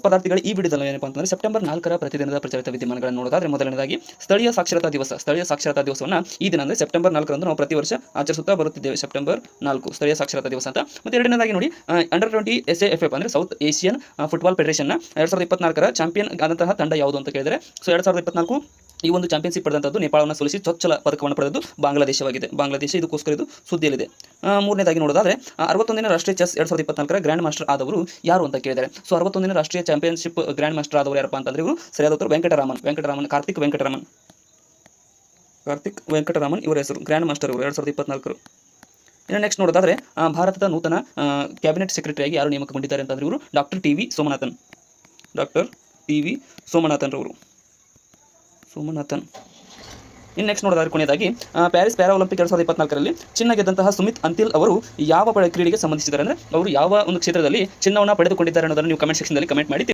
ಪದಾರ್ಥಗಳು ಈ ವಿಡಿಯೋದಲ್ಲಿ ಏನಪ್ಪ ಅಂತಂದರೆ ಸೆಪ್ಟೆಂಬರ್ 4ರ ಪ್ರತಿದಿನದ ಪ್ರಚಲಿತ ವಿದ್ಯಮಾನಗಳನ್ನು ನೋಡೋದಾದ್ರೆ ಮೊದಲನೇದಾಗಿ ಸ್ಥಳೀಯ ಸಾಕ್ಷರತಾ ದಿವಸವನ್ನು ಈ ದಿನ ಅಂದರೆ ಸೆಪ್ಟೆಂಬರ್ 4ರಂದು ನಾವು ಪ್ರತಿ ವರ್ಷ ಆಚರಿಸುತ್ತಾ ಬರುತ್ತಿದ್ದೇವೆ. ಸೆಪ್ಟೆಂಬರ್ 4 ಸ್ಥಳೀಯ ಸಾಕ್ಷರತಾ ದಿವಸ ಅಂತ. ಮತ್ತು ಎರಡನೇದಾಗಿ ನೋಡಿ ಅಂಡರ್-20 SAFF ಅಂದರೆ ಸೌತ್ ಏಷಿಯನ್ ಫುಟ್ಬಾಲ್ ಫೆಡರೇಷನ್ನ 2024ರ ಚಾಂಪಿಯನ್ ಆದಂತಹ ತಂಡ ಯಾವುದು ಅಂತ ಕೇಳಿದರೆ, ಸೊ 2024 ಈ ಒಂದು ಚಾಂಪಿಯನ್ಶಿಪ್ ಪಡೆದಂಥದ್ದು ನೇಪಾಳವನ್ನು ಸೋಲಿಸಿ ಚೊಚ್ಚಲ ಪದಕವನ್ನು ಪಡೆದು ಬಾಂಗ್ಲಾದೇಶವಾಗಿದೆ. ಬಾಂಗ್ಲಾದೇಶ ಇದಕ್ಕೋಸ್ಕರ ಇದು ಸುದ್ದಿಯಲ್ಲಿದೆ. ಮೂರನೇದಾಗಿ ನೋಡೋದಾದ್ರೆ 61ನೇ ರಾಷ್ಟ್ರೀಯ ಚೆಸ್ 2024ರ ಗ್ರ್ಯಾಂಡ್ ಮಾಸ್ಟರ್ ಆದವರು ಯಾರು ಅಂತ ಕೇಳಿದರೆ, ಸೊ 61ನೇ ರಾಷ್ಟ್ರೀಯ ಚಾಂಪಿಯನ್ಶಿಪ್ ಗ್ರ್ಯಾಂಡ್ ಮಾಸ್ಟರ್ ಆದವರು ಯಾರಪ್ಪ ಅಂತಂದ್ರೆ ಇವರು ಸರಿಯಾದ ಉತ್ತರ ಕಾರ್ತಿಕ್ ವೆಂಕಟರಾಮನ್ ಇವರ ಹೆಸರು ಗ್ರ್ಯಾಂಡ್ ಮಾಸ್ಟರ್ ಇವರು 2024. ಇನ್ನು ನೆಕ್ಸ್ಟ್ ನೋಡೋದಾದ್ರೆ ಭಾರತದ ನೂತನ ಕ್ಯಾಬಿನೆಟ್ ಸೆಕ್ರೆಟರಿಯಾಗಿ ಯಾರು ನೇಮಕಗೊಂಡಿದ್ದಾರೆ ಅಂತಂದ್ರೆ ಇವರು ಡಾಕ್ಟರ್ ಟಿ.ವಿ. ಸೋಮನಾಥನ್ ರವರು. ಇನ್ನು ನೆಕ್ಸ್ಟ್ ನೋಡೋದಾದ್ರೆ ಕೊನೆಯದಾಗಿ ಪ್ಯಾರಿಸ್ ಪ್ಯಾರಾ ಒಲಿಂಪಿಕ್ 2024ರಲ್ಲಿ ಚಿನ್ನ ಗೆದ್ದಂತಹ ಸುಮಿತ್ ಅಂತಿಲ್ ಅವರು ಯಾವ ಕ್ರೀಡೆಗೆ ಸಂಬಂಧಿಸಿದ್ದಾರೆ ಅಂದರೆ ಅವರು ಯಾವ ಒಂದು ಕ್ಷೇತ್ರದಲ್ಲಿ ಚಿನ್ನವನ್ನು ಪಡೆದುಕೊಂಡಿದ್ದಾರೆ ಅನ್ನೋದನ್ನು ನೀವು ಕಮೆಂಟ್ ಸೆಕ್ಷನ್ದಲ್ಲಿ ಕಮೆಂಟ್ ಮಾಡಿ.